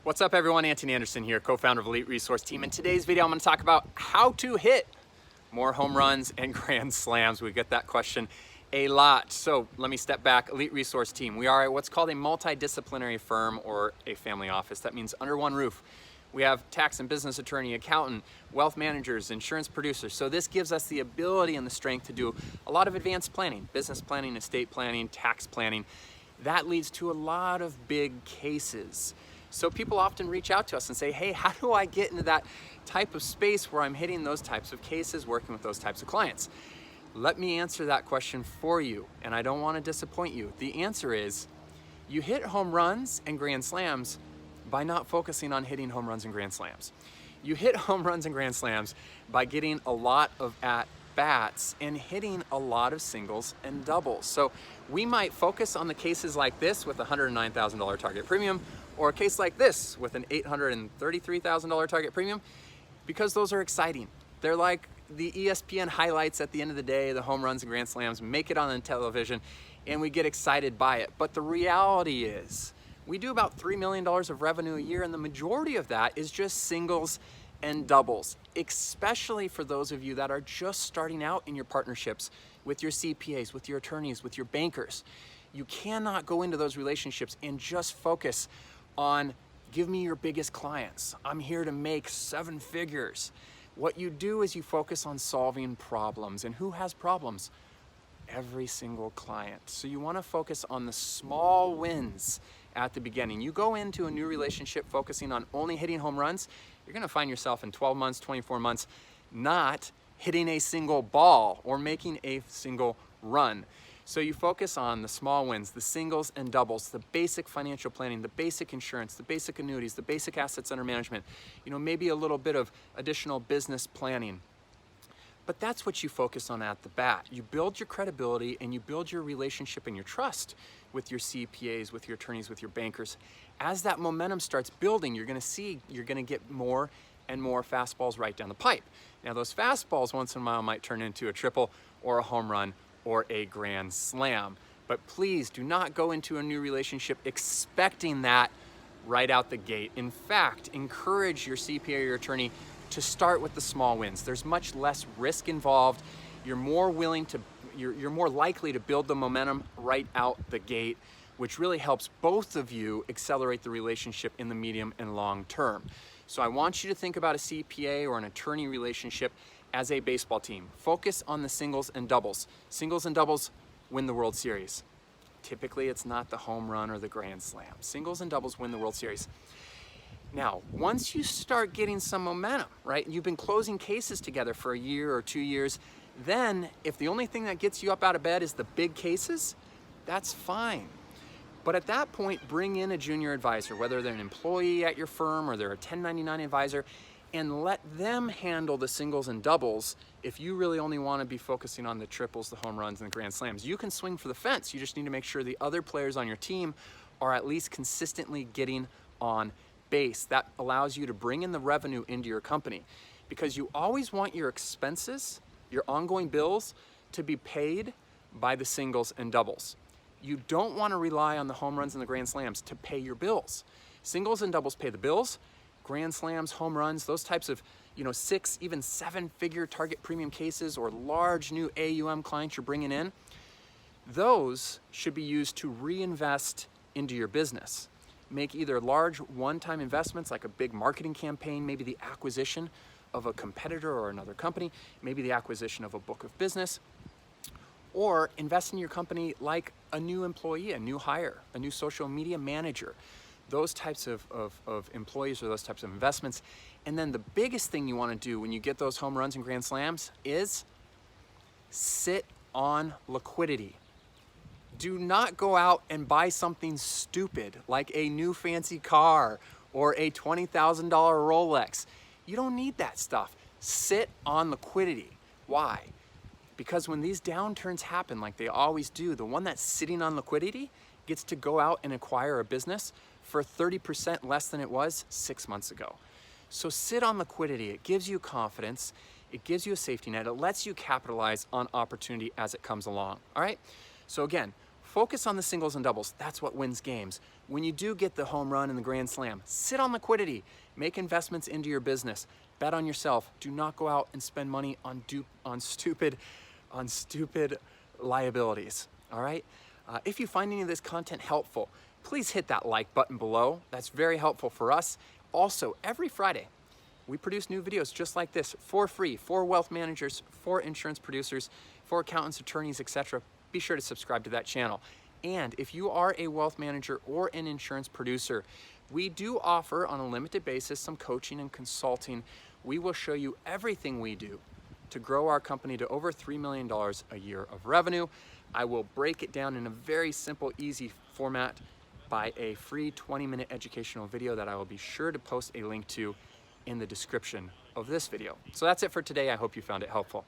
What's up everyone, Anthony Anderson here, co-founder of Elite Resource Team. In today's video, I'm gonna talk about how to hit more home runs and grand slams. We get that question a lot. So let me step back. Elite Resource Team, we are what's called a multidisciplinary firm or a family office. That means under one roof. We have tax and business attorney, accountant, wealth managers, insurance producers. So this gives us the ability and the strength to do a lot of advanced planning, business planning, estate planning, tax planning. That leads to a lot of big cases. So people often reach out to us and say, hey, how do I get into that type of space where I'm hitting those types of cases, working with those types of clients? Let me answer that question for you, and I don't want to disappoint you. The answer is, you hit home runs and grand slams by not focusing on hitting home runs and grand slams. You hit home runs and grand slams by getting a lot of at-bats and hitting a lot of singles and doubles. So we might focus on the cases like this with a $109,000 target premium, or a case like this with an $833,000 target premium, because those are exciting. They're like the ESPN highlights at the end of the day, the home runs and grand slams, make it on the television, and we get excited by it. But the reality is, we do about $3 million of revenue a year, and the majority of that is just singles and doubles, especially for those of you that are just starting out in your partnerships with your CPAs, with your attorneys, with your bankers. You cannot go into those relationships and just focus on, give me your biggest clients. I'm here to make 7 figures. What you do is you focus on solving problems. And who has problems? Every single client. So you want to focus on the small wins at the beginning. You go into a new relationship focusing on only hitting home runs, you're going to find yourself in 12 months, 24 months, not hitting a single ball or making a single run. So you focus on the small wins, the singles and doubles, the basic financial planning, the basic insurance, the basic annuities, the basic assets under management, maybe a little bit of additional business planning. But that's what you focus on at the bat. You build your credibility and you build your relationship and your trust with your CPAs, with your attorneys, with your bankers. As that momentum starts building, you're gonna get more and more fastballs right down the pipe. Now those fastballs once in a while might turn into a triple or a home run or a grand slam. But please do not go into a new relationship expecting that right out the gate. In fact, encourage your CPA or your attorney to start with the small wins. There's much less risk involved. You're more likely to build the momentum right out the gate, which really helps both of you accelerate the relationship in the medium and long term. So I want you to think about a CPA or an attorney relationship as a baseball team. Focus on the singles and doubles. Singles and doubles win the World Series. Typically, it's not the home run or the grand slam. Singles and doubles win the World Series. Now, once you start getting some momentum, right? You've been closing cases together for a year or 2 years. Then, if the only thing that gets you up out of bed is the big cases, that's fine. But at that point, bring in a junior advisor, whether they're an employee at your firm or they're a 1099 advisor, and let them handle the singles and doubles. If you really only want to be focusing on the triples, the home runs, and the grand slams, you can swing for the fence. You just need to make sure the other players on your team are at least consistently getting on base. That allows you to bring in the revenue into your company, because you always want your expenses, your ongoing bills, to be paid by the singles and doubles. You don't want to rely on the home runs and the grand slams to pay your bills. Singles and doubles pay the bills. Grand slams, home runs, those types of 6, even 7-figure target premium cases or large new AUM clients you're bringing in, those should be used to reinvest into your business. Make either large one-time investments like a big marketing campaign, maybe the acquisition of a competitor or another company, maybe the acquisition of a book of business, or invest in your company like a new employee, a new hire, a new social media manager. Those types of employees or those types of investments. And then the biggest thing you want to do when you get those home runs and grand slams is sit on liquidity. Do not go out and buy something stupid like a new fancy car or a $20,000 Rolex. You don't need that stuff. Sit on liquidity. Why? Because when these downturns happen, like they always do, the one that's sitting on liquidity gets to go out and acquire a business for 30% less than it was 6 months ago. So sit on liquidity. It gives you confidence. It gives you a safety net. It lets you capitalize on opportunity as it comes along. All right? So again, Focus on the singles and doubles. That's what wins games. When you do get the home run and the grand slam, sit on liquidity. Make investments into your business. Bet on yourself. Do not go out and spend money on stupid liabilities. All right? If you find any of this content helpful, please hit that like button below. That's very helpful for us. Also, every Friday, we produce new videos just like this for free for wealth managers, for insurance producers, for accountants, attorneys, etc. Be sure to subscribe to that channel. And if you are a wealth manager or an insurance producer, we do offer on a limited basis some coaching and consulting. We will show you everything we do to grow our company to over $3 million a year of revenue. I will break it down in a very simple, easy format by a free 20-minute educational video that I will be sure to post a link to in the description of this video. So that's it for today. I hope you found it helpful.